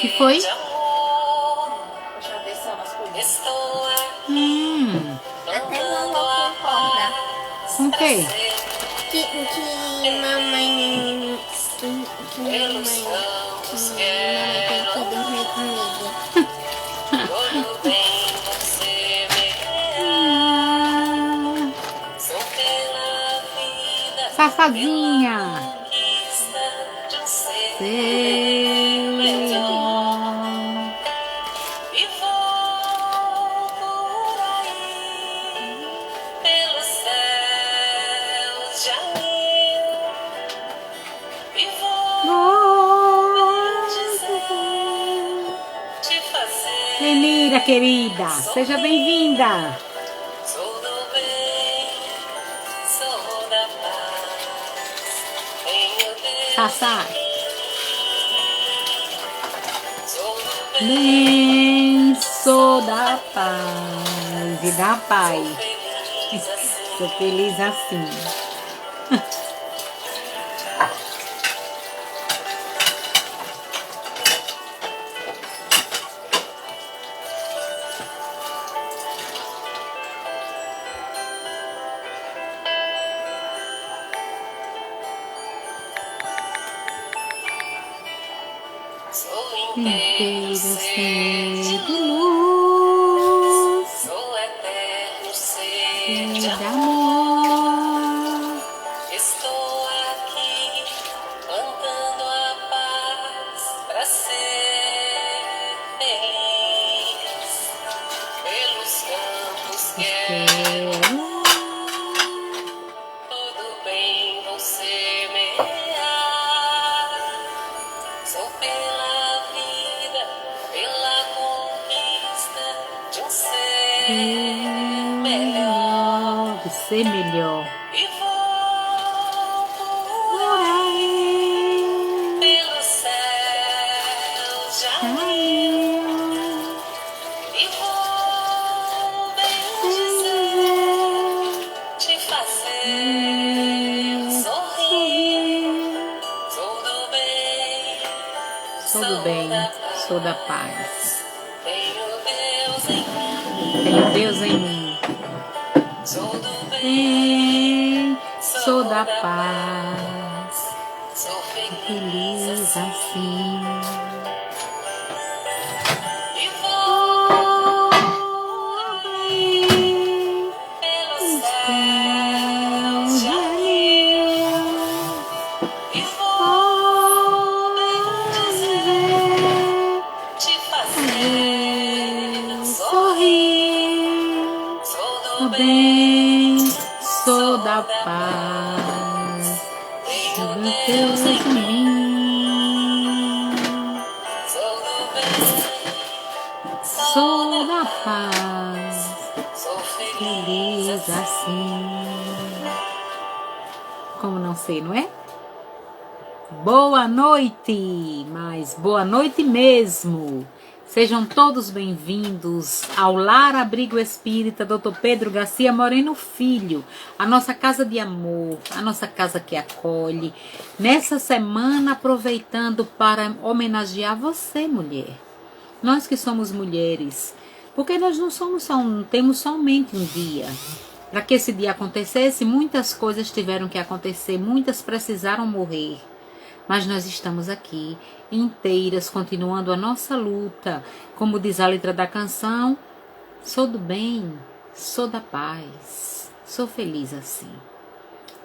Que foi? Até vovó concorda. Com o quê? Que mamãe tem que dormir comigo. Safazinha. Lenira, querida, seja bem-vinda. Sassá. Nem sou da paz e da paz. Sou feliz assim. Inteira ser de luz, sou eterno ser de de amor. amor. Estou aqui cantando a paz para ser feliz. Pelos campos quero tudo bem vou semear. Sou pela vida, pela conquista de um ser melhor. De ser melhor. E vou por aí pelo céu de anil. E vou bem dizer, te fazer sorrir. Sou do bem, Sou do bem, sou da paz. tenho Deus em mim. Tenho Deus em mim. Sou do bem, Sou da paz. sou Feliz assim. E vou Bem, pelo céu céu de de anil. e vou bem dizer, te fazer sorrir. Sorrir. Sou Sou do bem, bem, sou da paz. tenho Deus Deus em em mim. mim. Sou do bem, Sou da paz. sou feliz Feliz assim. Como não sei, não é? Boa noite, mas boa noite mesmo. Sejam todos bem-vindos ao Lar Abrigo Espírita Dr. Pedro Garcia Moreno Filho, a nossa casa de amor, a nossa casa que acolhe. Nessa semana, aproveitando para homenagear você, mulher. Nós que somos mulheres, porque nós não temos somente um dia. Para que esse dia acontecesse, muitas coisas tiveram que acontecer, muitas precisaram morrer. Mas nós estamos aqui, inteiras, continuando a nossa luta. Como diz a letra da canção, sou do bem, sou da paz, sou feliz assim.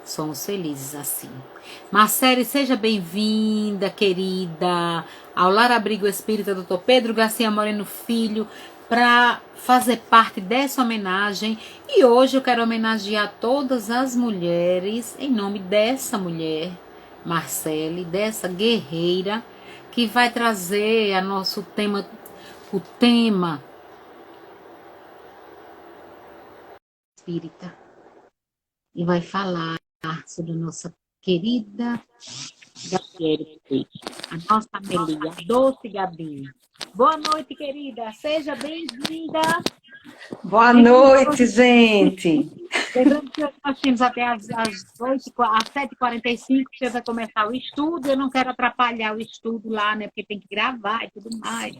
Somos felizes assim. Marcele, seja bem-vinda, querida, ao Lar Abrigo Espírita Dr. Pedro Garcia Moreno Filho, para fazer parte dessa homenagem. E hoje eu quero homenagear todas as mulheres, em nome dessa mulher, Marcele, dessa guerreira, que vai trazer a nosso tema, o tema espírita, e vai falar sobre a nossa querida Gabriele, a nossa Amelia, a doce Gabi. Boa noite, querida, seja bem-vinda. Boa noite, gente. Lembrando que nós tínhamos até às 7h45, você vai começar o estudo. Eu não quero atrapalhar o estudo lá, né? Porque tem que gravar e tudo mais.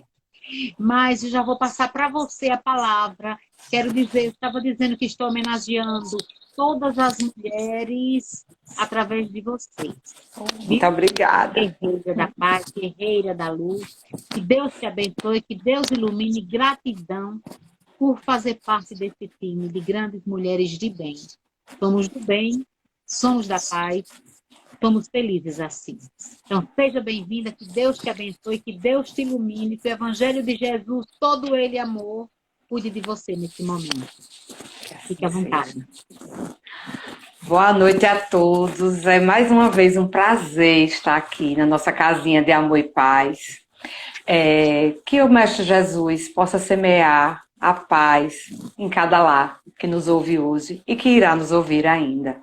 Mas eu já vou passar para você a palavra. Quero dizer, eu estava dizendo que estou homenageando todas as mulheres através de vocês. Muito obrigada. Guerreira da paz, guerreira da luz. Que Deus te abençoe, que Deus ilumine. Gratidão por fazer parte desse time de grandes mulheres de bem. Somos do bem, somos da paz, somos felizes assim. Então, seja bem-vinda, que Deus te abençoe, que Deus te ilumine, que o Evangelho de Jesus, todo ele amor, cuide de você nesse momento. Fique à vontade. Boa noite a todos. É mais uma vez um prazer estar aqui na nossa casinha de amor e paz. Que o Mestre Jesus possa semear a paz em cada lar que nos ouve hoje e que irá nos ouvir ainda.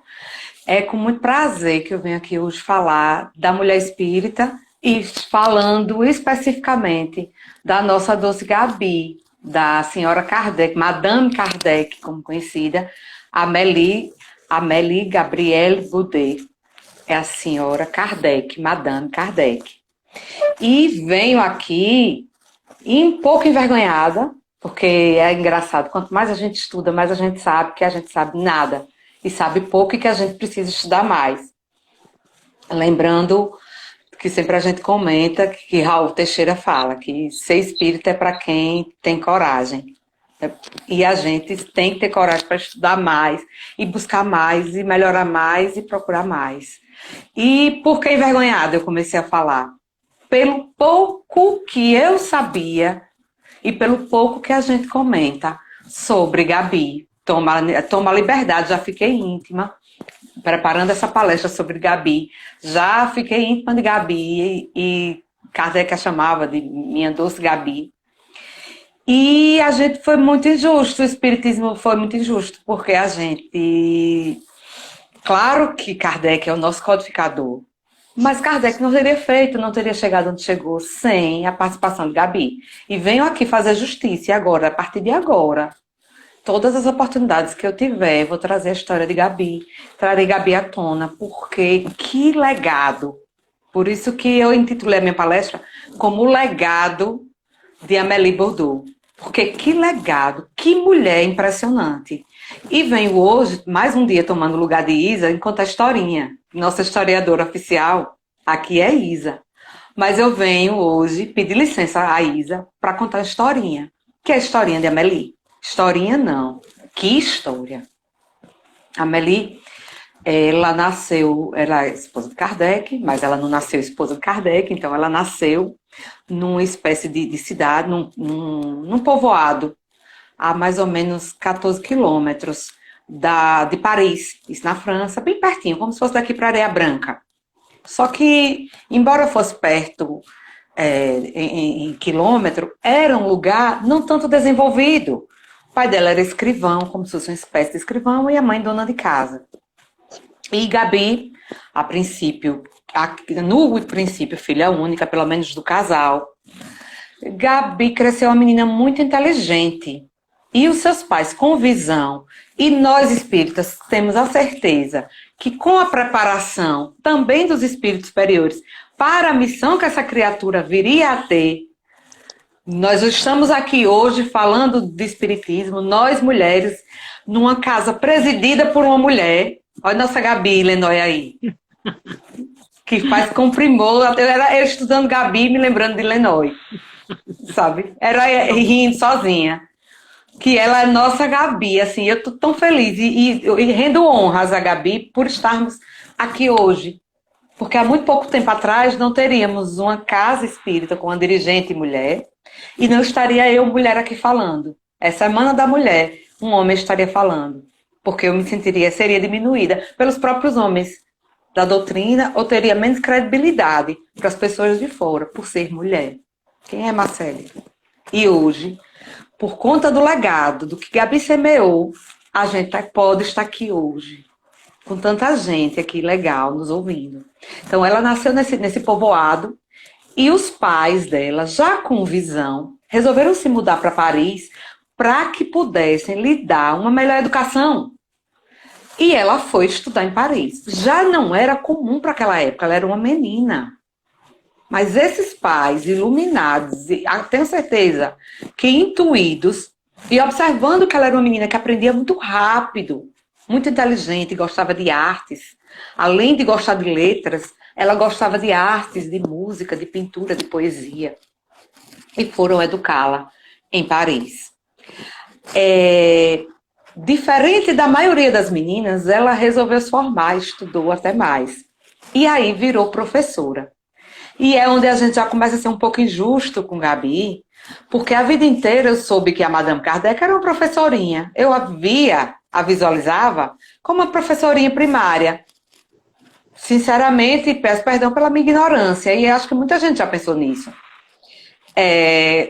É com muito prazer que eu venho aqui hoje falar da mulher espírita e falando especificamente da nossa doce Gabi, da senhora Kardec, Madame Kardec, como conhecida, Amélie Gabrielle Boudet. É a senhora Kardec, Madame Kardec. E venho aqui um pouco envergonhada, porque é engraçado, quanto mais a gente estuda, mais a gente sabe que a gente sabe nada. E sabe pouco e que a gente precisa estudar mais. Lembrando que sempre a gente comenta, que Raul Teixeira fala, que ser espírita é para quem tem coragem. E a gente tem que ter coragem para estudar mais, e buscar mais, e melhorar mais, e procurar mais. E por que envergonhada eu comecei a falar? Pelo pouco que eu sabia, e pelo pouco que a gente comenta sobre Gabi. Toma liberdade, já fiquei íntima, preparando essa palestra sobre Gabi. Já fiquei íntima de Gabi, e Kardec a chamava de minha doce Gabi. E a gente foi muito injusto, o espiritismo foi muito injusto, porque a gente... Claro que Kardec é o nosso codificador, mas Kardec não teria feito, não teria chegado onde chegou sem a participação de Gabi. E venho aqui fazer justiça, e agora, a partir de agora, todas as oportunidades que eu tiver, vou trazer a história de Gabi, trarei Gabi à tona, porque que legado. Por isso que eu intitulei a minha palestra como o legado de Amélie Boudet. Porque que legado, que mulher impressionante. E venho hoje, mais um dia tomando o lugar de Isa, em contar a historinha. Nossa historiadora oficial aqui é Isa. Mas eu venho hoje pedir licença a Isa para contar a historinha. Que é a historinha de Amélie. Historinha não. Que história. Amélie, ela nasceu, ela é esposa de Kardec, mas ela não nasceu esposa de Kardec, então ela nasceu numa espécie de cidade, num povoado, a mais ou menos 14 quilômetros de Paris, isso na França, bem pertinho, como se fosse daqui para Areia Branca. Só que, embora fosse perto em quilômetro, era um lugar não tanto desenvolvido. O pai dela era escrivão, como se fosse uma espécie de escrivão, e a mãe dona de casa. E Gabi, no princípio, filha única, pelo menos do casal, Gabi cresceu uma menina muito inteligente. E os seus pais, com visão, e nós espíritas temos a certeza que com a preparação também dos espíritos superiores para a missão que essa criatura viria a ter, nós estamos aqui hoje falando de espiritismo, nós mulheres, numa casa presidida por uma mulher. Olha nossa Gabi Lenói aí, que faz com primor. Eu estudando Gabi, me lembrando de Lenói, sabe? Era rindo sozinha. Que ela é nossa Gabi, assim, eu tô tão feliz e rendo honras a Gabi por estarmos aqui hoje. Porque há muito pouco tempo atrás não teríamos uma casa espírita com uma dirigente mulher e não estaria eu, mulher, aqui falando. É Semana da Mulher, um homem estaria falando. Porque eu me seria diminuída pelos próprios homens da doutrina ou teria menos credibilidade para as pessoas de fora, por ser mulher. Quem é Marcele? E hoje, por conta do legado, do que Gabi semeou, a gente pode estar aqui hoje, com tanta gente aqui legal nos ouvindo. Então, ela nasceu nesse povoado e os pais dela, já com visão, resolveram se mudar para Paris para que pudessem lhe dar uma melhor educação. E ela foi estudar em Paris. Já não era comum para aquela época, ela era uma menina. Mas esses pais iluminados, tenho certeza que intuídos, e observando que ela era uma menina que aprendia muito rápido, muito inteligente, gostava de artes. Além de gostar de letras, ela gostava de artes, de música, de pintura, de poesia. E foram educá-la em Paris. Diferente da maioria das meninas, ela resolveu se formar, estudou até mais. E aí virou professora. E é onde a gente já começa a ser um pouco injusto com Gabi, porque a vida inteira eu soube que a Madame Kardec era uma professorinha. Eu a visualizava como uma professorinha primária. Sinceramente, peço perdão pela minha ignorância, e acho que muita gente já pensou nisso.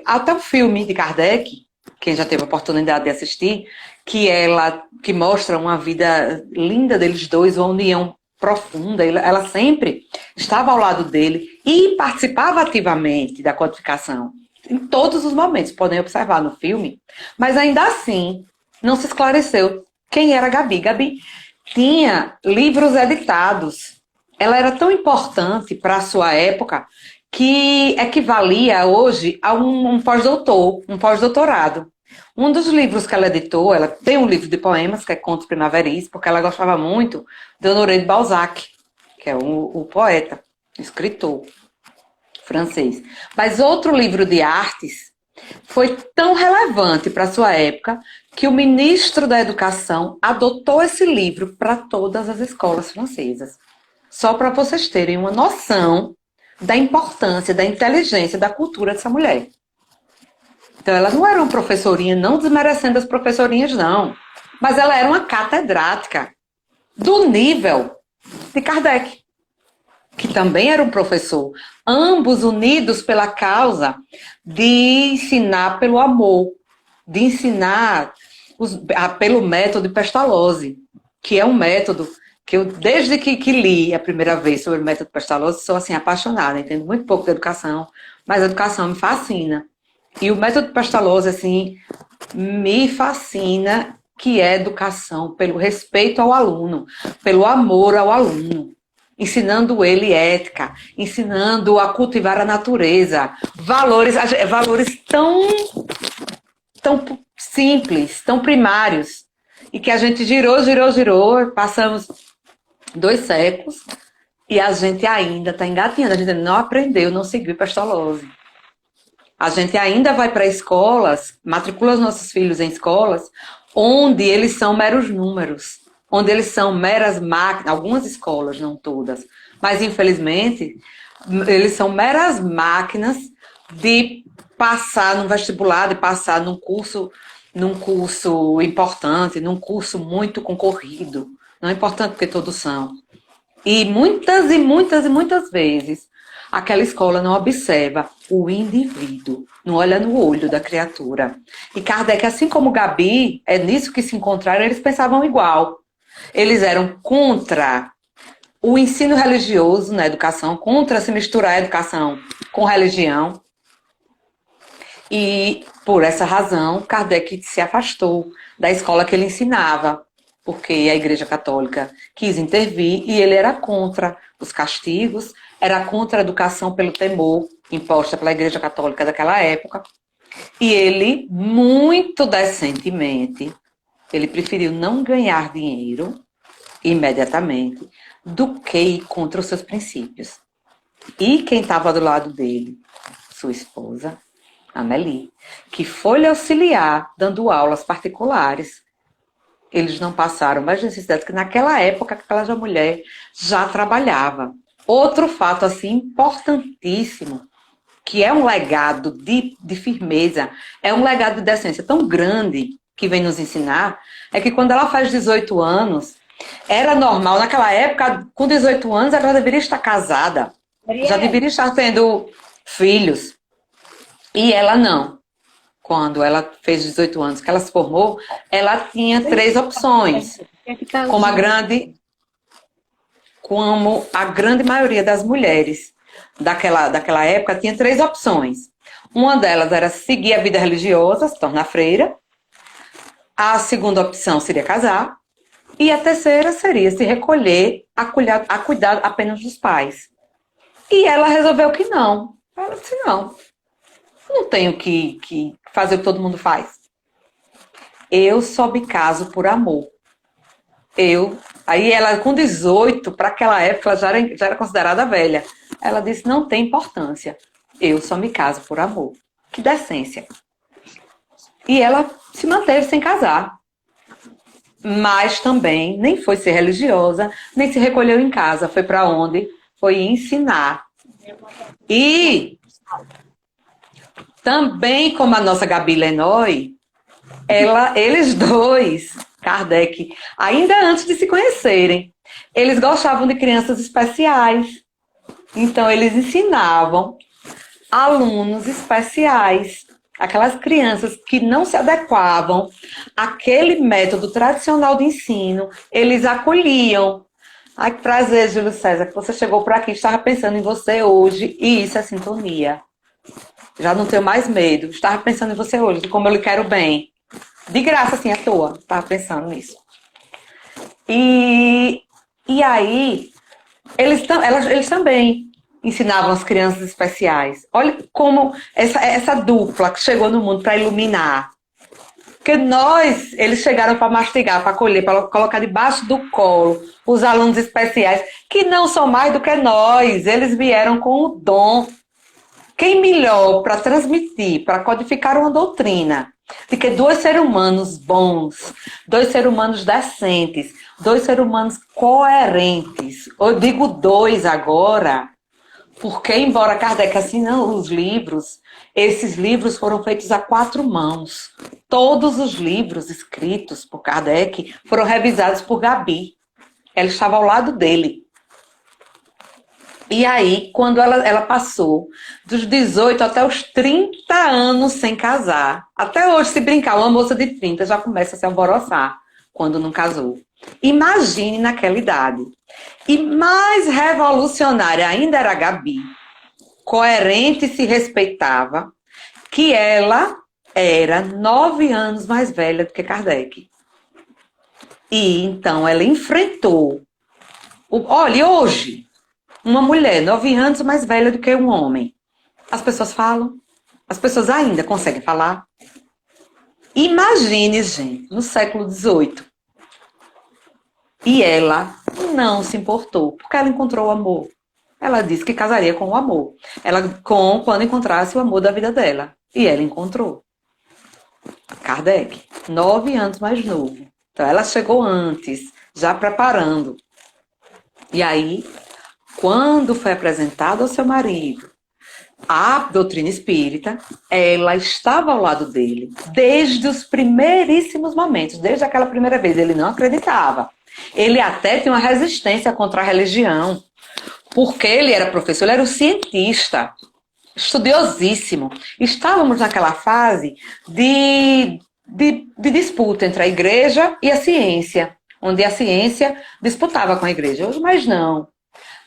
Até o filme de Kardec, quem já teve a oportunidade de assistir, que mostra uma vida linda deles dois, uma união profunda. Ela sempre estava ao lado dele e participava ativamente da codificação. Em todos os momentos, podem observar no filme. Mas ainda assim, não se esclareceu quem era Gabi. Gabi tinha livros editados. Ela era tão importante para a sua época que equivalia hoje a um pós-doutorado. Um dos livros que ela editou, ela tem um livro de poemas, que é Contos Primaveris, porque ela gostava muito de Honoré de Balzac, que é o poeta, escritor francês. Mas outro livro de artes foi tão relevante para a sua época que o ministro da Educação adotou esse livro para todas as escolas francesas. Só para vocês terem uma noção da importância, da inteligência, da cultura dessa mulher. Então, ela não era uma professorinha, não desmerecendo as professorinhas, não. Mas ela era uma catedrática do nível de Kardec, que também era um professor. Ambos unidos pela causa de ensinar pelo amor, de ensinar pelo método de Pestalozzi, que é um método que eu, desde que li a primeira vez sobre o método Pestalozzi, sou assim, apaixonada, entendo muito pouco da educação, mas a educação me fascina. E o método Pestalozzi, assim, me fascina, que é educação pelo respeito ao aluno, pelo amor ao aluno, ensinando ele ética, ensinando a cultivar a natureza, valores tão simples, tão primários, e que a gente girou, passamos 2 séculos, e a gente ainda está engatinhando, a gente não aprendeu, não seguiu Pestalozzi. A gente ainda vai para escolas, matricula os nossos filhos em escolas, onde eles são meros números, onde eles são meras máquinas, algumas escolas, não todas, mas infelizmente, eles são meras máquinas de passar no vestibular, de passar num curso importante, num curso muito concorrido. Não é importante porque todos são. E muitas vezes, aquela escola não observa o indivíduo, não olha no olho da criatura. E Kardec, assim como Gabi, é nisso que se encontraram, eles pensavam igual. Eles eram contra o ensino religioso na educação, contra se misturar a educação com religião. E, por essa razão, Kardec se afastou da escola que ele ensinava, porque a Igreja Católica quis intervir e ele era contra os castigos, era contra a educação pelo temor imposta pela Igreja Católica daquela época. E ele, muito decentemente, ele preferiu não ganhar dinheiro imediatamente do que ir contra os seus princípios. E quem estava do lado dele? Sua esposa, Amélie, que foi lhe auxiliar dando aulas particulares. Eles não passaram mais necessidade, que naquela época aquela mulher já trabalhava. Outro fato assim importantíssimo, que é um legado de firmeza, é um legado de decência tão grande que vem nos ensinar, é que quando ela faz 18 anos, era normal, naquela época, com 18 anos, ela deveria estar casada, já deveria estar tendo filhos. E ela não. Quando ela fez 18 anos, que ela se formou, ela tinha 3 opções. Como a grande maioria das mulheres daquela época tinha 3 opções. Uma delas era seguir a vida religiosa, se tornar freira. A segunda opção seria casar. E a terceira seria se recolher a cuidar apenas dos pais. E ela resolveu que não. Ela disse, não tenho que fazer o que todo mundo faz. Eu só me caso por amor. Aí ela, com 18, para aquela época, ela já era considerada velha. Ela disse, não tem importância. Eu só me caso por amor. Que decência. E ela se manteve sem casar. Mas também nem foi ser religiosa, nem se recolheu em casa. Foi para onde? Foi ensinar. E também, como a nossa Gabi Lenoy, eles dois, Kardec, ainda antes de se conhecerem, eles gostavam de crianças especiais. Então, eles ensinavam alunos especiais, aquelas crianças que não se adequavam àquele método tradicional de ensino, eles acolhiam. Ai, que prazer, Júlio César, que você chegou por aqui, estava pensando em você hoje, e isso é sintonia. Já não tenho mais medo, estava pensando em você hoje, de como eu lhe quero bem. De graça, assim, à toa, estava pensando nisso. E aí, eles também ensinavam as crianças especiais. Olha como essa dupla que chegou no mundo para iluminar. Porque eles chegaram para mastigar, para colher, para colocar debaixo do colo os alunos especiais, que não são mais do que nós. Eles vieram com o dom. Quem melhor para transmitir, para codificar uma doutrina, de que dois seres humanos bons, dois seres humanos decentes, dois seres humanos coerentes. Eu digo dois agora, porque, embora Kardec assine os livros, esses livros foram feitos a 4 mãos. Todos os livros escritos por Kardec foram revisados por Gabi. Ela estava ao lado dele. E aí, quando ela passou dos 18 até os 30 anos sem casar, até hoje, se brincar, uma moça de 30 já começa a se alvoroçar quando não casou. Imagine naquela idade. E mais revolucionária ainda era a Gabi, coerente e se respeitava, que ela era 9 anos mais velha do que Kardec. E então ela enfrentou. Olha, hoje, uma mulher 9 anos mais velha do que um homem. As pessoas falam, as pessoas ainda conseguem falar. Imagine, gente, no século XVIII. E ela não se importou, porque ela encontrou o amor. Ela disse que casaria com o amor. Quando encontrasse o amor da vida dela. E ela encontrou. Kardec, 9 anos mais novo. Então ela chegou antes, já preparando. E aí, quando foi apresentada ao seu marido a doutrina espírita, ela estava ao lado dele desde os primeiríssimos momentos, desde aquela primeira vez. Ele não acreditava. Ele até tinha uma resistência contra a religião, porque ele era professor, ele era um cientista, estudiosíssimo. Estávamos naquela fase de disputa entre a igreja e a ciência, onde a ciência disputava com a igreja. Hoje mais não.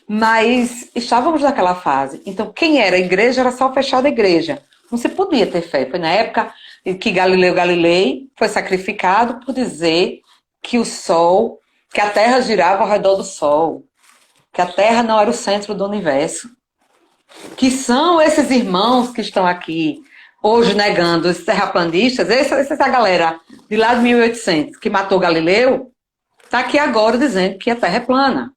Mas estávamos naquela fase. Então, quem era a igreja era só fechada a igreja. Não se podia ter fé. Foi na época que Galileu Galilei foi sacrificado por dizer que que a Terra girava ao redor do Sol, que a Terra não era o centro do universo. Que são esses irmãos que estão aqui hoje negando, os terraplanistas, essa galera de lá de 1800 que matou Galileu, está aqui agora dizendo que a Terra é plana.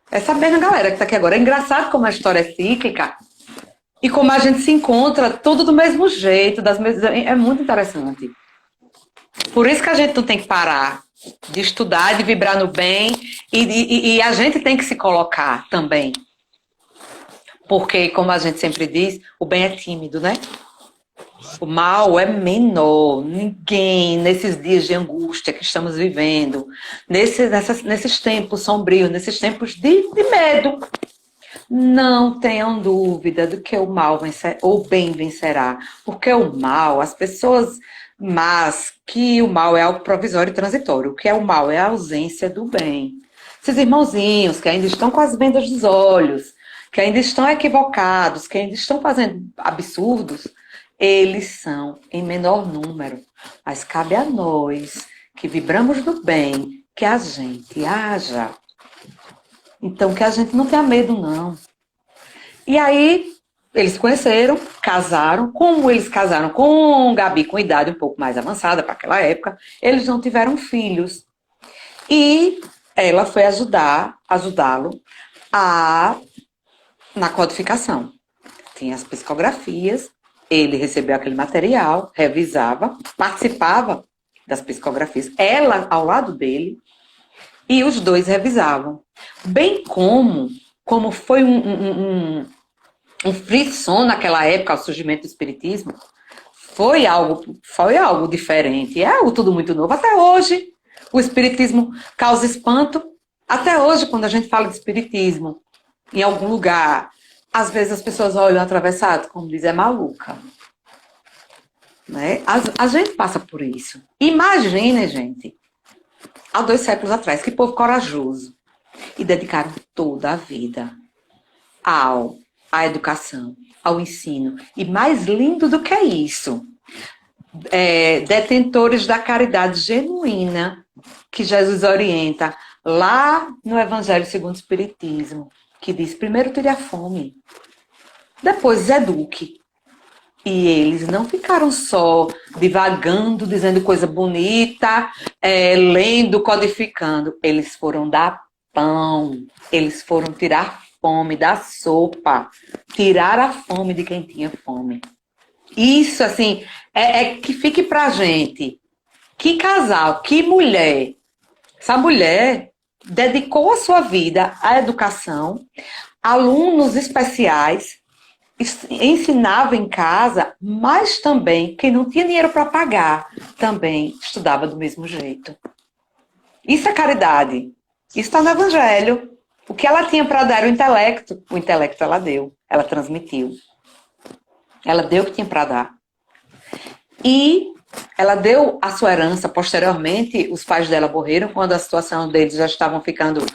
Essa mesma galera que está aqui agora. É engraçado como a história é cíclica e como a gente se encontra tudo do mesmo jeito, é muito interessante. Por isso que a gente não tem que parar de estudar, de vibrar no bem e a gente tem que se colocar também. Porque, como a gente sempre diz, o bem é tímido, né? O mal é menor. Ninguém, nesses dias de angústia que estamos vivendo, nesses tempos sombrios, nesses tempos de medo, não tenham dúvida do que o mal vencerá, ou o bem vencerá. Porque o mal, as pessoas, mas que o mal é algo provisório e transitório. O que é o mal? É a ausência do bem. Esses irmãozinhos que ainda estão com as vendas dos olhos, que ainda estão equivocados, que ainda estão fazendo absurdos, eles são em menor número. Mas cabe a nós, que vibramos do bem, que a gente haja. Então, que a gente não tenha medo, não. E aí, eles se conheceram, casaram. Como eles casaram com Gabi com idade um pouco mais avançada para aquela época, eles não tiveram filhos. E ela foi ajudá-lo na codificação. Tinha as psicografias, ele recebeu aquele material, revisava, participava das psicografias, ela ao lado dele, e os dois revisavam. Bem como foi um frisson naquela época, ao surgimento do Espiritismo, foi algo diferente, é algo tudo muito novo. Até hoje, o Espiritismo causa espanto. Até hoje, quando a gente fala de Espiritismo, em algum lugar, às vezes as pessoas olham atravessado, como diz, é maluca. Né? A gente passa por isso. Imagine, gente, há 2 séculos atrás, que povo corajoso. E dedicaram toda a vida à educação, ao ensino. E mais lindo do que isso, detentores da caridade genuína que Jesus orienta lá no Evangelho segundo o Espiritismo, que diz, primeiro tire a fome, depois eduque. E eles não ficaram só divagando, dizendo coisa bonita, lendo, codificando. Eles foram dar pão, eles foram tirar fome, dar sopa, tirar a fome de quem tinha fome. Isso, assim, que fique pra gente. Que casal, que mulher. Essa mulher dedicou a sua vida à educação, alunos especiais, ensinava em casa, mas também, quem não tinha dinheiro para pagar, também estudava do mesmo jeito. Isso é caridade. Isso está no Evangelho. O que ela tinha para dar era o intelecto ela deu, ela transmitiu. Ela deu o que tinha para dar. E ela deu a sua herança. Posteriormente, os pais dela morreram quando a situação deles já estavam ficando...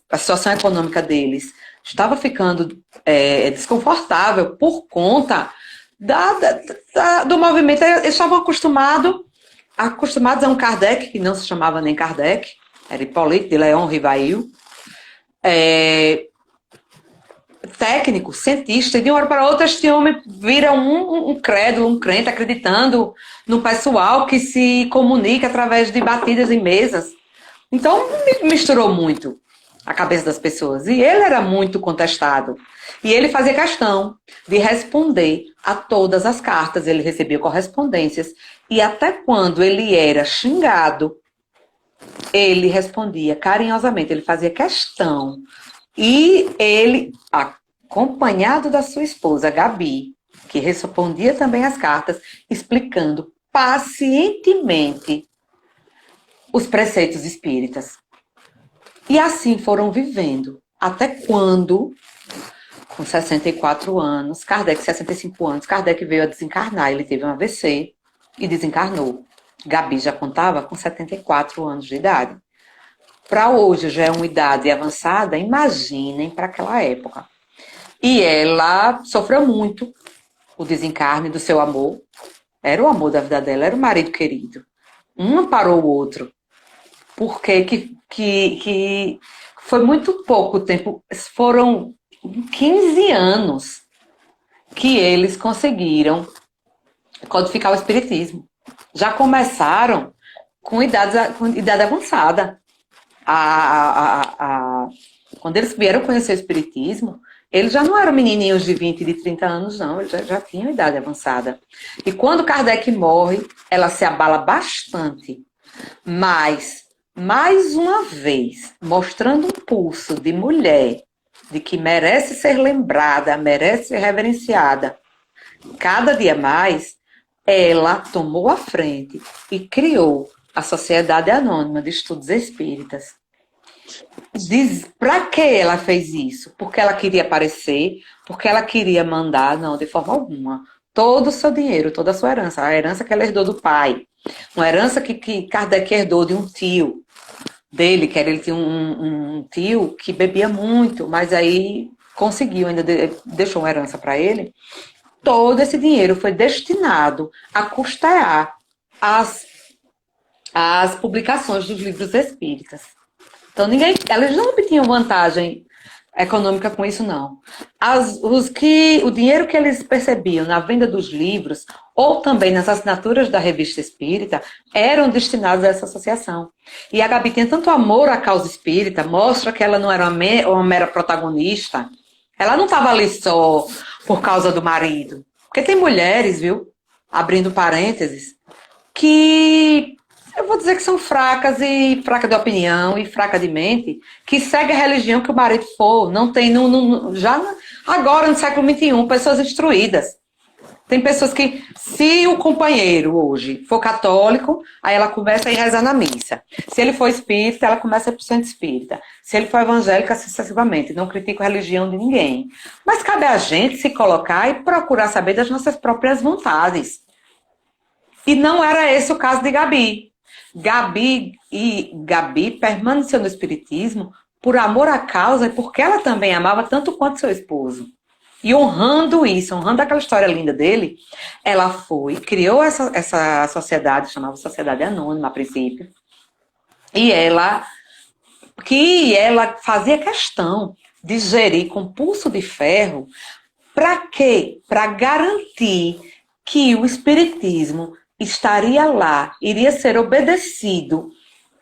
a situação econômica deles estava ficando desconfortável por conta do movimento. Eles estavam acostumados a um Kardec, que não se chamava nem Kardec, era Hipólito de Leon Rivail, técnico, cientista, e de uma hora para outra este homem vira um crédulo, um crente, acreditando no pessoal que se comunica através de batidas em mesas. Então, misturou muito a cabeça das pessoas. E ele era muito contestado. E ele fazia questão de responder a todas as cartas. Ele recebia correspondências. E até quando ele era xingado, ele respondia carinhosamente. Ele fazia questão. E ele, acompanhado da sua esposa, Gabi, que respondia também as cartas, explicando pacientemente os preceitos espíritas. E assim foram vivendo. Até quando, com 64 anos, 65 anos, Kardec veio a desencarnar. Ele teve um AVC e desencarnou. Gabi já contava com 74 anos de idade. Para hoje já é uma idade avançada, imaginem para aquela época. E ela sofreu muito o desencarne do seu amor. Era o amor da vida dela, era o marido querido. Um amparou o outro. Porque que foi muito pouco tempo, foram 15 anos que eles conseguiram codificar o Espiritismo. Já começaram com idade avançada. Quando eles vieram conhecer o Espiritismo, eles já não eram menininhos de 20, de 30 anos, não. Eles já tinham idade avançada. E quando Kardec morre, ela se abala bastante. Mas, mais uma vez, mostrando um pulso de mulher, de que merece ser lembrada, merece ser reverenciada, cada dia mais, ela tomou a frente e criou a Sociedade Anônima de Estudos Espíritas. Para que ela fez isso? Porque ela queria aparecer, porque ela queria mandar? Não, de forma alguma. Todo o seu dinheiro, toda a sua herança, a herança que ela herdou do pai, uma herança que Kardec herdou de um tio dele, que ele tinha um tio que bebia muito, mas aí conseguiu, ainda deixou uma herança para ele. Todo esse dinheiro foi destinado a custear as publicações dos livros espíritas. Então, elas não obtinham vantagem econômica com isso, não. O dinheiro que eles percebiam na venda dos livros, ou também nas assinaturas da revista espírita, eram destinados a essa associação. E a Gabi tinha tanto amor à causa espírita, mostra que ela não era uma mera protagonista. Ela não estava ali só por causa do marido. Porque tem mulheres, viu? Abrindo parênteses, que eu vou dizer que são fracas e fraca de opinião e fraca de mente, que segue a religião que o marido for. Não tem, agora no século XXI, pessoas instruídas. Tem pessoas que, se o companheiro hoje for católico, aí ela começa a ir rezar na missa. Se ele for espírita, ela começa a ir pro centro espírita. Se ele for evangélica, sucessivamente. Não critico a religião de ninguém. Mas cabe a gente se colocar e procurar saber das nossas próprias vontades. E não era esse o caso de Gabi. Gabi permaneceu no espiritismo por amor à causa e porque ela também amava tanto quanto seu esposo. E honrando isso, honrando aquela história linda dele, ela criou essa sociedade, chamava Sociedade Anônima a princípio, e ela fazia questão de gerir com pulso de ferro. Para quê? Para garantir que o espiritismo estaria lá, iria ser obedecido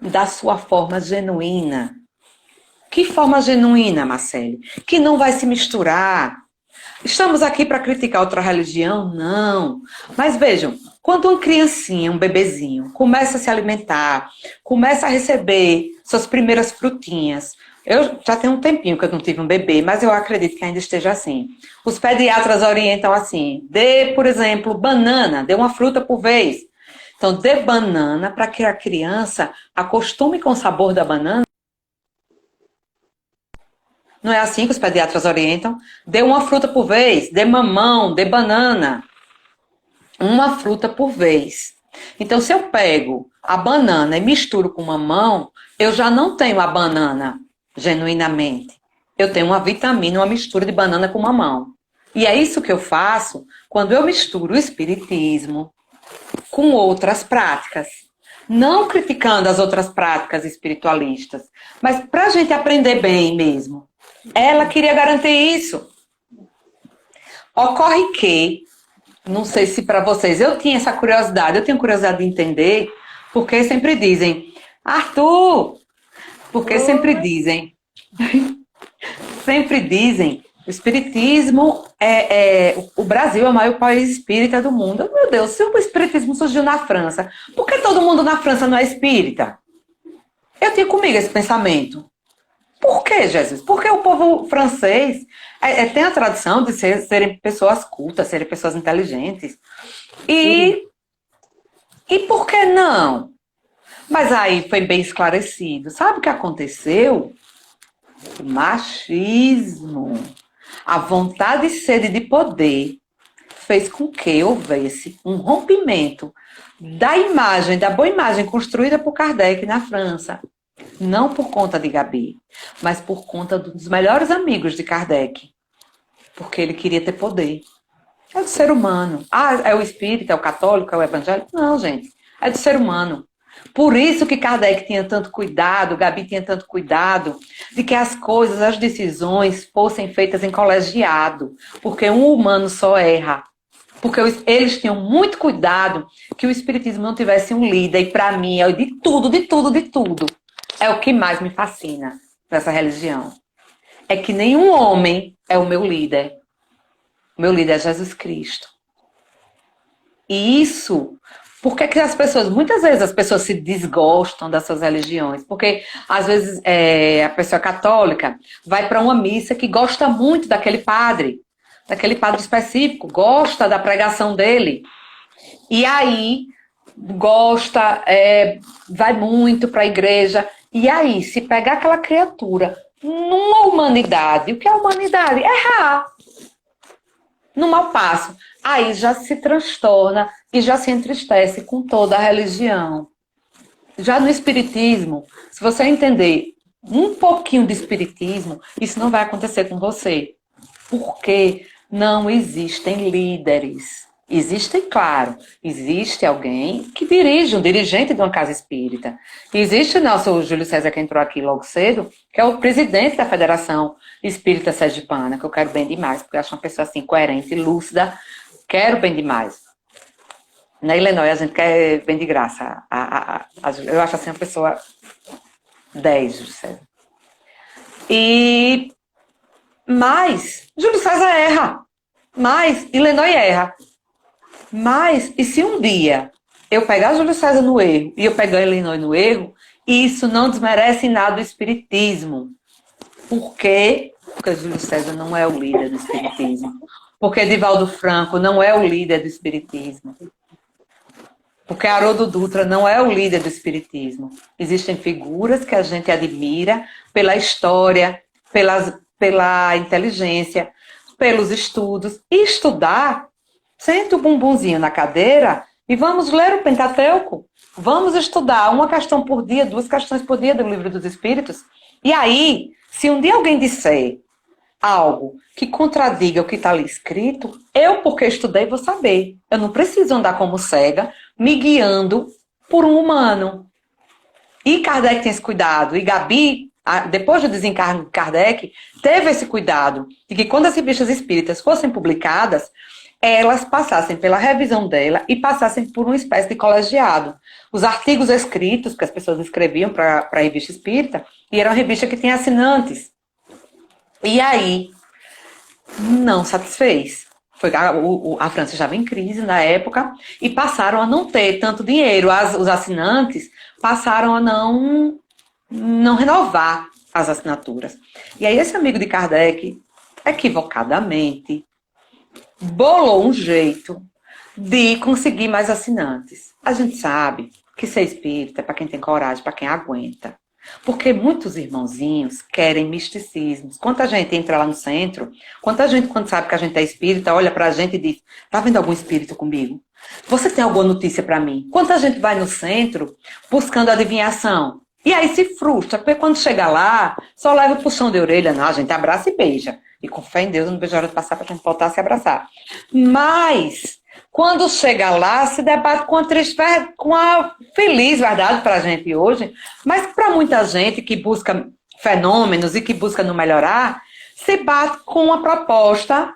da sua forma genuína. Que forma genuína, Marcele? Que não vai se misturar. Estamos aqui para criticar outra religião? Não. Mas vejam, quando uma criancinha, um bebezinho, começa a se alimentar, começa a receber suas primeiras frutinhas. Eu já tenho um tempinho que eu não tive um bebê, mas eu acredito que ainda esteja assim. Os pediatras orientam assim: dê, por exemplo, banana, dê uma fruta por vez. Então, dê banana para que a criança acostume com o sabor da banana. Não é assim que os pediatras orientam? Dê uma fruta por vez, dê mamão, dê banana. Uma fruta por vez. Então, se eu pego a banana e misturo com mamão, eu já não tenho a banana genuinamente. Eu tenho uma vitamina, uma mistura de banana com mamão. E é isso que eu faço quando eu misturo o espiritismo com outras práticas. Não criticando as outras práticas espiritualistas, mas para a gente aprender bem mesmo. Ela queria garantir isso. Ocorre que, não sei se para vocês, eu tinha essa curiosidade, eu tenho curiosidade de entender, porque sempre dizem, Arthur, porque sempre dizem, o espiritismo o Brasil é o maior país espírita do mundo. Meu Deus, se o espiritismo surgiu na França, por que todo mundo na França não é espírita? Eu tinha comigo esse pensamento. Por que, Jesus? Porque o povo francês tem a tradição de serem pessoas cultas, serem pessoas inteligentes. E por que não? Mas aí foi bem esclarecido. Sabe o que aconteceu? O machismo, a vontade e sede de poder fez com que houvesse um rompimento da boa imagem construída por Kardec na França. Não por conta de Gabi, mas por conta dos melhores amigos de Kardec. Porque ele queria ter poder. É do ser humano. Ah, é o espírita, é o católico, é o evangélico? Não, gente. É do ser humano. Por isso que Kardec tinha tanto cuidado, Gabi tinha tanto cuidado, de que as coisas, as decisões fossem feitas em colegiado. Porque um humano só erra. Porque eles tinham muito cuidado que o espiritismo não tivesse um líder. E para mim, é de tudo. É o que mais me fascina nessa religião. É que nenhum homem é o meu líder. O meu líder é Jesus Cristo. E isso, porque que muitas vezes as pessoas se desgostam das suas religiões. Porque, às vezes, a pessoa católica vai para uma missa que gosta muito daquele padre específico, gosta da pregação dele. E aí, vai muito para a igreja. E aí, se pegar aquela criatura numa humanidade, o que é a humanidade? Errar. No mau passo. Aí já se transtorna e já se entristece com toda a religião. Já no espiritismo, se você entender um pouquinho de espiritismo, isso não vai acontecer com você. Porque não existem líderes. Existem, claro, existe alguém que dirige, um dirigente de uma casa espírita. Existe o nosso Júlio César, que entrou aqui logo cedo, que é o presidente da Federação Espírita Sergipana, que eu quero bem demais, porque eu acho uma pessoa assim, coerente, lúcida, quero bem demais. Na Illinois a gente quer bem de graça. Eu acho assim uma pessoa 10, Júlio César. Mas Júlio César erra. Mas Illinois erra. Mas, e se um dia eu pegar Júlio César no erro e eu pegar Illinois no erro, isso não desmerece em nada o espiritismo. Por quê? Porque Júlio César não é o líder do espiritismo. Porque Divaldo Franco não é o líder do espiritismo. Porque Haroldo Dutra não é o líder do espiritismo. Existem figuras que a gente admira pela história, pela inteligência, pelos estudos. E estudar, senta o bumbumzinho na cadeira e vamos ler o Pentateuco. Vamos estudar uma questão por dia, 2 questões por dia do Livro dos Espíritos. E aí, se um dia alguém disser algo que contradiga o que está ali escrito, eu, porque estudei, vou saber. Eu não preciso andar como cega, me guiando por um humano. E Kardec tem esse cuidado. E Gabi, depois do desencargo de Kardec, teve esse cuidado de que quando as revistas espíritas fossem publicadas, elas passassem pela revisão dela e passassem por uma espécie de colegiado. Os artigos escritos, que as pessoas escreviam para a revista espírita, e era uma revista que tinha assinantes. E aí, não satisfez. A França estava em crise na época e passaram a não ter tanto dinheiro. Os assinantes passaram a não renovar as assinaturas. E aí esse amigo de Kardec, equivocadamente, bolou um jeito de conseguir mais assinantes. A gente sabe que ser espírita é para quem tem coragem, para quem aguenta. Porque muitos irmãozinhos querem misticismos. Quanta gente entra lá no centro, quanta gente, quando sabe que a gente é espírita, olha pra gente e diz: tá vendo algum espírito comigo? Você tem alguma notícia pra mim? Quanta gente vai no centro buscando adivinhação? E aí se frustra, porque quando chega lá, só leva o puxão de orelha. Não, a gente abraça e beija. E com fé em Deus, eu não vejo a hora de passar pra gente voltar a se abraçar. Mas quando chega lá, se debate com a feliz verdade para a gente hoje, mas para muita gente que busca fenômenos e que busca não melhorar, se bate com uma proposta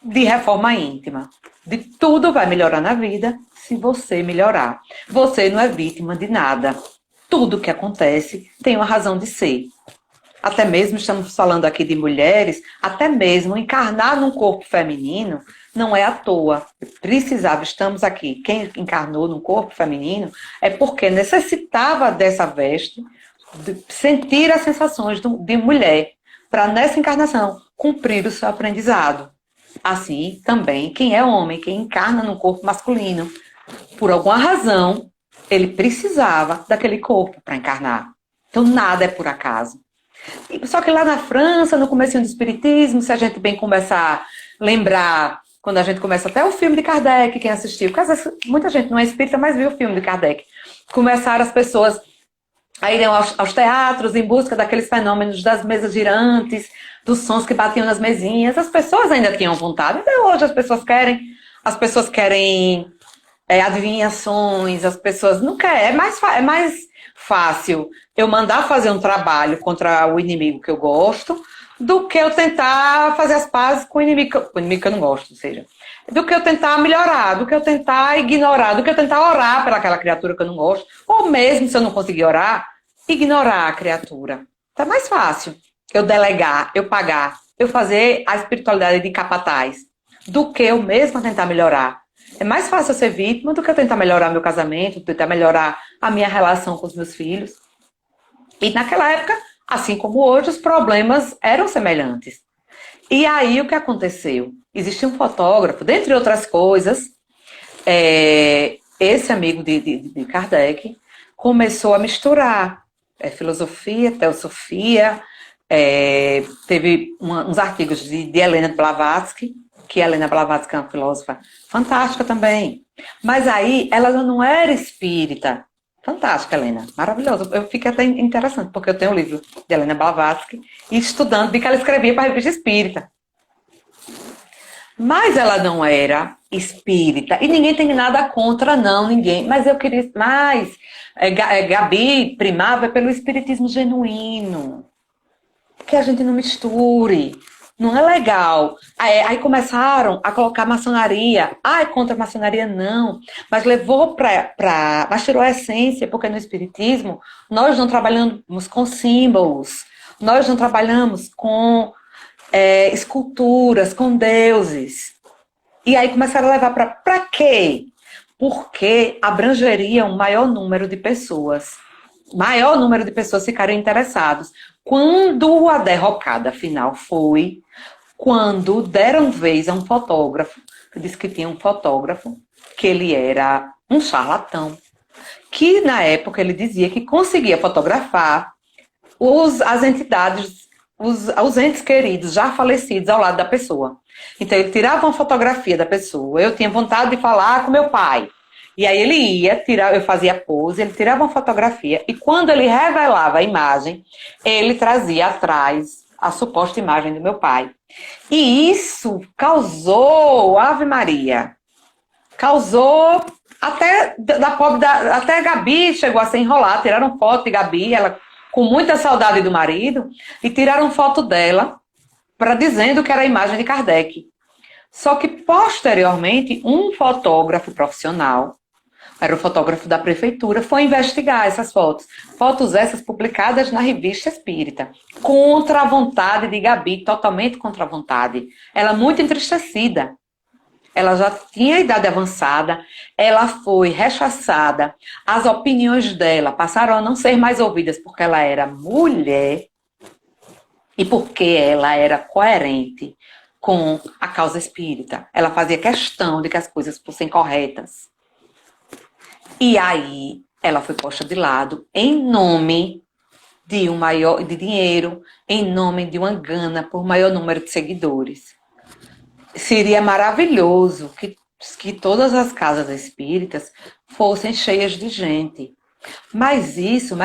de reforma íntima. De tudo vai melhorar na vida se você melhorar. Você não é vítima de nada. Tudo que acontece tem uma razão de ser. Até mesmo, estamos falando aqui de mulheres, até mesmo encarnar num corpo feminino não é à toa. Estamos aqui. Quem encarnou num corpo feminino é porque necessitava dessa veste, de sentir as sensações de mulher, para nessa encarnação cumprir o seu aprendizado. Assim, também, quem é homem, quem encarna num corpo masculino, por alguma razão, ele precisava daquele corpo para encarnar. Então, nada é por acaso. Só que lá na França, no comecinho do Espiritismo, se a gente bem começar a lembrar, quando a gente começa até o filme de Kardec, quem assistiu, porque às vezes muita gente não é espírita, mas viu o filme de Kardec. Começaram as pessoas a irem aos teatros em busca daqueles fenômenos das mesas girantes, dos sons que batiam nas mesinhas. As pessoas ainda tinham vontade. Até hoje as pessoas querem adivinhações, as pessoas não querem. É mais fácil eu mandar fazer um trabalho contra o inimigo que eu gosto do que eu tentar fazer as pazes com o inimigo que eu não gosto, ou seja, do que eu tentar melhorar, do que eu tentar ignorar, do que eu tentar orar pelaquela criatura que eu não gosto, ou mesmo se eu não conseguir orar, ignorar a criatura. Então é mais fácil eu delegar, eu pagar, eu fazer a espiritualidade de capataz, do que eu mesma tentar melhorar. É mais fácil eu ser vítima do que eu tentar melhorar meu casamento, tentar melhorar a minha relação com os meus filhos. E naquela época, assim como hoje, os problemas eram semelhantes. E aí o que aconteceu? Existia um fotógrafo, dentre outras coisas, esse amigo de Kardec começou a misturar filosofia, teosofia, teve uns artigos de Helena Blavatsky, que Helena Blavatsky é uma filósofa fantástica também. Mas aí ela não era espírita. Fantástica, Helena. Maravilhosa. Eu fiquei até interessante, porque eu tenho um livro de Helena Blavatsky e estudando, vi que ela escrevia para a revista espírita. Mas ela não era espírita. E ninguém tem nada contra, não, ninguém. Mas eu queria mais. Gabi primava pelo espiritismo genuíno. Que a gente não misture. Não é legal. Aí começaram a colocar maçonaria. É contra a maçonaria, não. Mas levou mas tirou a essência, porque no espiritismo nós não trabalhamos com símbolos. Nós não trabalhamos com esculturas, com deuses. E aí começaram a levar para quê? Porque abrangeria um maior número de pessoas. Maior número de pessoas ficaram interessados. Quando a derrocada final foi, quando deram vez a um fotógrafo, que disse que tinha um fotógrafo, que ele era um charlatão, que na época ele dizia que conseguia fotografar as entidades, os entes queridos já falecidos ao lado da pessoa. Então ele tirava uma fotografia da pessoa, eu tinha vontade de falar com meu pai. E aí ele ia tirar, eu fazia pose, ele tirava uma fotografia e quando ele revelava a imagem, ele trazia atrás a suposta imagem do meu pai. E isso causou, Ave Maria, causou até até a Gabi chegou a se enrolar, tiraram foto de Gabi, ela com muita saudade do marido, e tiraram foto dela dizendo que era a imagem de Kardec. Só que posteriormente um fotógrafo profissional, era o fotógrafo da prefeitura, foi investigar essas fotos. Fotos essas publicadas na Revista Espírita. Contra a vontade de Gabi, totalmente contra a vontade. Ela muito entristecida. Ela já tinha idade avançada, ela foi rechaçada. As opiniões dela passaram a não ser mais ouvidas porque ela era mulher e porque ela era coerente com a causa espírita. Ela fazia questão de que as coisas fossem corretas. E aí ela foi posta de lado em nome de de dinheiro, em nome de uma gana por maior número de seguidores. Seria maravilhoso que todas as casas espíritas fossem cheias de gente. Mas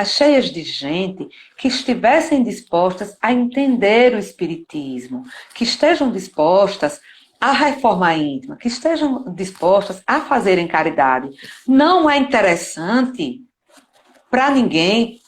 cheias de gente que estivessem dispostas a entender o espiritismo, que estejam dispostas à reforma íntima, que estejam dispostas a fazerem caridade. Não é interessante para ninguém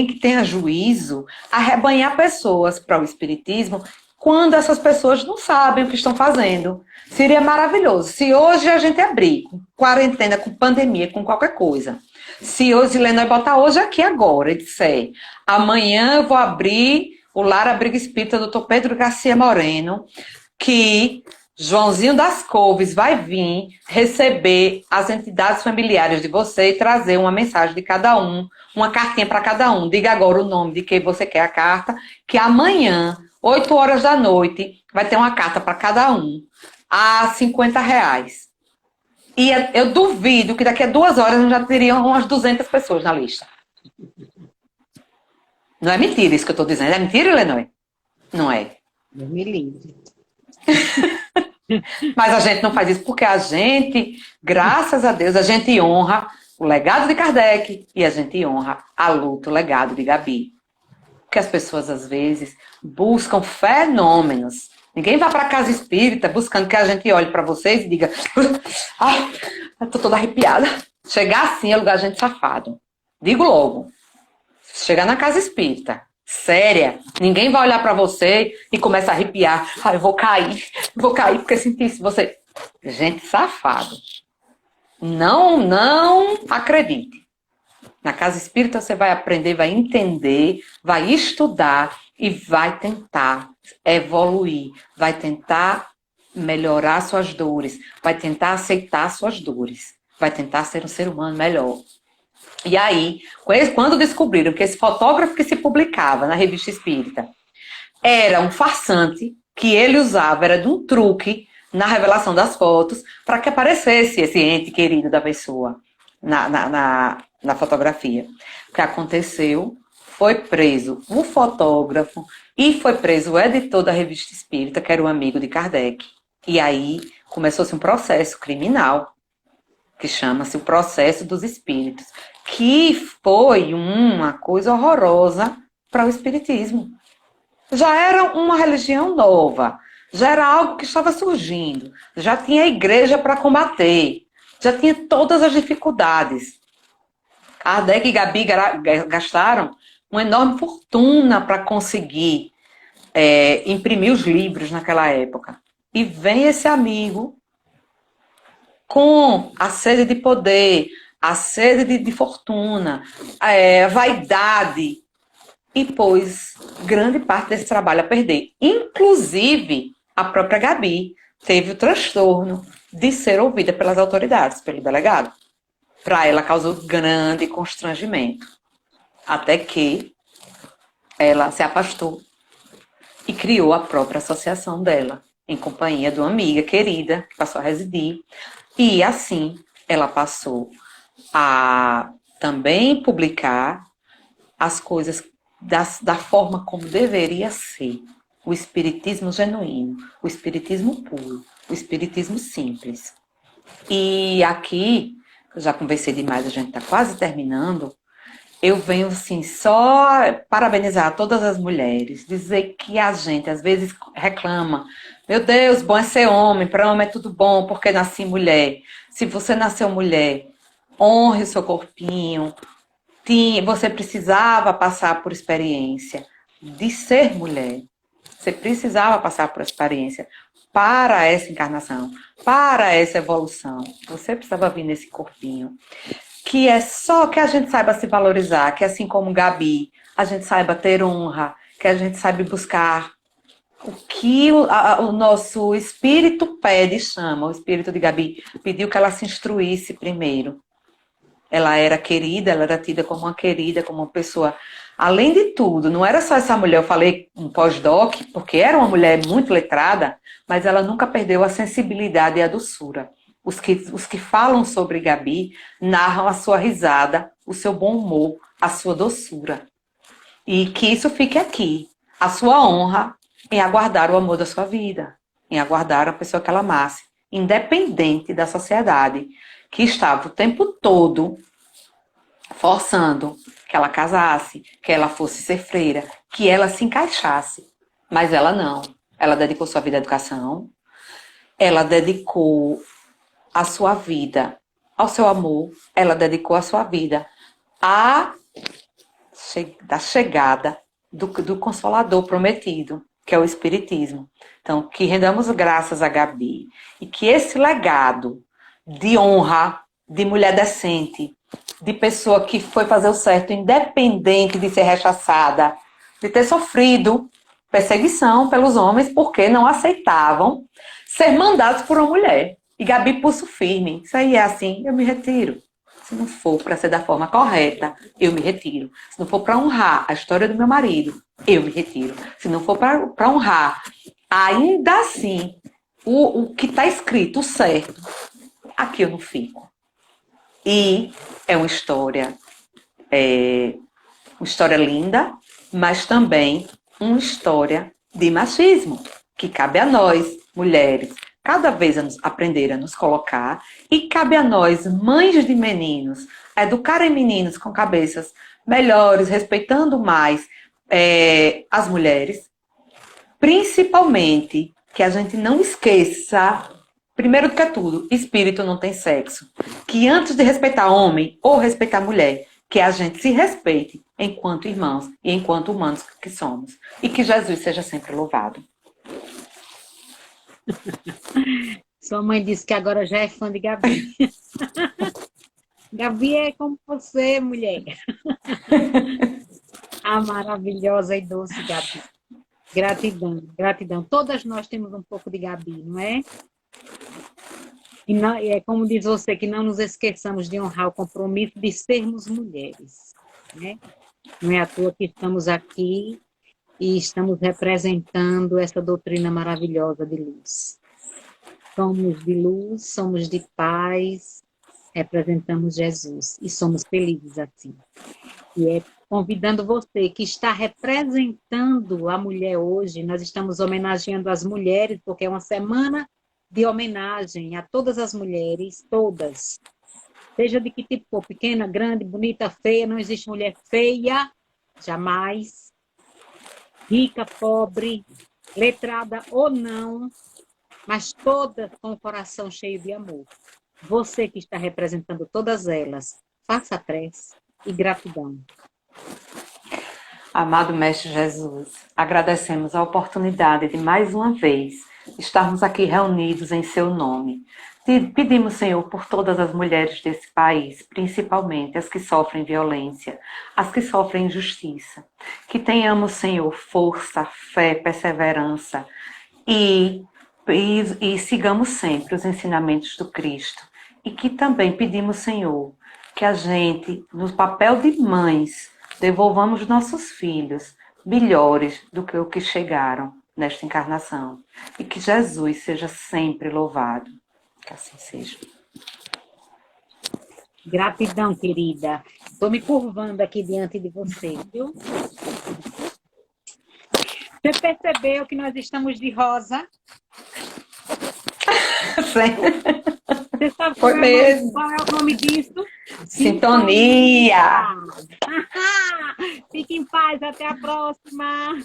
que tenha juízo, arrebanhar pessoas para o espiritismo quando essas pessoas não sabem o que estão fazendo. Seria maravilhoso se hoje a gente abrir, com quarentena, com pandemia, com qualquer coisa. Se hoje Lenói botar hoje aqui agora e disser, amanhã eu vou abrir o Lar Abrigo Espírita Dr. Pedro Garcia Moreno, que Joãozinho das Couves vai vir receber as entidades familiares de você e trazer uma mensagem de cada um, uma cartinha para cada um. Diga agora o nome de quem você quer a carta, que amanhã, 8 horas da noite, vai ter uma carta para cada um, a R$50. E eu duvido que daqui a 2 horas já teriam umas 200 pessoas na lista. Não é mentira isso que eu estou dizendo. É mentira, Lenói? Não é. Deus me livre. Mas a gente não faz isso porque a gente, graças a Deus, a gente honra o legado de Kardec e a gente honra a luta, o legado de Gabi. Porque as pessoas, às vezes, buscam fenômenos. Ninguém vai para a casa espírita buscando que a gente olhe para vocês e diga ai, eu tô toda arrepiada. Chegar assim é lugar de gente safado. Digo logo. Chegar na casa espírita, séria, ninguém vai olhar para você e começa a arrepiar. Eu vou cair porque senti isso. Você, gente safado. Não acredite. Na casa espírita você vai aprender, vai entender, vai estudar e vai tentar evoluir, vai tentar melhorar suas dores, vai tentar aceitar suas dores, vai tentar ser um ser humano melhor. E aí, quando descobriram que esse fotógrafo que se publicava na Revista Espírita era um farsante, que ele usava, era de um truque na revelação das fotos, para que aparecesse esse ente querido da pessoa na fotografia. O que aconteceu? Foi preso o fotógrafo e foi preso o editor da Revista Espírita, que era um amigo de Kardec. E aí começou-se um processo criminal, que chama-se o Processo dos Espíritos, que foi uma coisa horrorosa para o espiritismo. Já era uma religião nova, Já era algo que estava surgindo. Já tinha a igreja para combater. Já tinha todas as dificuldades. Kardec e Gabi gastaram uma enorme fortuna para conseguir imprimir os livros naquela época. E vem esse amigo com a sede de poder, a sede de fortuna, a vaidade, e pôs grande parte desse trabalho a perder. Inclusive, a própria Gabi teve o transtorno de ser ouvida pelas autoridades, pelo delegado. Para ela causou grande constrangimento. Até que ela se afastou e criou a própria associação dela, em companhia de uma amiga querida, que passou a residir. E assim, ela passou a também publicar as coisas da forma como deveria ser. O espiritismo genuíno, o espiritismo puro, o espiritismo simples. E aqui, eu já conversei demais, a gente está quase terminando, eu venho assim só parabenizar todas as mulheres, dizer que a gente às vezes reclama, meu Deus, bom é ser homem, para homem é tudo bom porque nasci mulher. Se você nasceu mulher, honre o seu corpinho. Você precisava passar por experiência de ser mulher. Você precisava passar por experiência para essa encarnação, para essa evolução. Você precisava vir nesse corpinho. Que é só que a gente saiba se valorizar, que assim como Gabi, a gente saiba ter honra, que a gente saiba buscar o que o nosso espírito pede e chama. O espírito de Gabi pediu que ela se instruísse primeiro. Ela era querida, ela era tida como uma querida, como uma pessoa. Além de tudo, não era só essa mulher, eu falei um pós-doc, porque era uma mulher muito letrada, mas ela nunca perdeu a sensibilidade e a doçura. Os que falam sobre Gabi narram a sua risada, o seu bom humor, a sua doçura. E que isso fique aqui. A sua honra em aguardar o amor da sua vida, em aguardar a pessoa que ela amasse, independente da sociedade, que estava o tempo todo forçando que ela casasse, que ela fosse ser freira, que ela se encaixasse. Mas ela não. Ela dedicou sua vida à educação, ela dedicou a sua vida ao seu amor, ela dedicou a sua vida da chegada do Consolador prometido, que é o Espiritismo. Então, que rendamos graças a Gabi e que esse legado de honra, de mulher decente, de pessoa que foi fazer o certo, independente de ser rechaçada, de ter sofrido perseguição pelos homens porque não aceitavam ser mandados por uma mulher. E Gabi, pulso firme. Isso aí é assim, eu me retiro. Se não for para ser da forma correta, eu me retiro. Se não for para honrar a história do meu marido, eu me retiro. Se não for para honrar, ainda assim, o que está escrito, o certo, aqui eu não fico. E é uma história linda, mas também uma história de machismo, que cabe a nós, mulheres, cada vez aprender a nos colocar, e cabe a nós, mães de meninos, educarem meninos com cabeças melhores, respeitando mais as mulheres, principalmente que a gente não esqueça, primeiro do que tudo, espírito não tem sexo, que antes de respeitar homem ou respeitar mulher, que a gente se respeite enquanto irmãos e enquanto humanos que somos, e que Jesus seja sempre louvado. Sua mãe disse que agora já é fã de Gabi. Gabi é como você, mulher. A maravilhosa e doce Gabi. Gratidão, gratidão. Todas nós temos um pouco de Gabi, não é? E não, é como diz você, que não nos esqueçamos de honrar o compromisso de sermos mulheres, né? Não é à toa que estamos aqui e estamos representando essa doutrina maravilhosa de luz. Somos de luz, somos de paz, representamos Jesus e somos felizes assim. E é convidando você que está representando a mulher hoje, nós estamos homenageando as mulheres, porque é uma semana de homenagem a todas as mulheres, todas. Seja de que tipo for, pequena, grande, bonita, feia, não existe mulher feia, jamais. Rica, pobre, letrada ou não, mas todas com o coração cheio de amor. Você que está representando todas elas, faça a prece e gratidão. Amado Mestre Jesus, agradecemos a oportunidade de mais uma vez estarmos aqui reunidos em seu nome. Te pedimos, Senhor, por todas as mulheres desse país, principalmente as que sofrem violência, as que sofrem injustiça. Que tenhamos, Senhor, força, fé, perseverança e sigamos sempre os ensinamentos do Cristo. E que também pedimos, Senhor, que a gente, no papel de mães, devolvamos nossos filhos melhores do que o que chegaram nesta encarnação. E que Jesus seja sempre louvado. Que assim seja. Gratidão, querida. Estou me curvando aqui diante de você, viu? Você percebeu que nós estamos de rosa? Você sabe Foi mesmo. Qual é o nome disso? Sintonia! Fique em paz, até a próxima!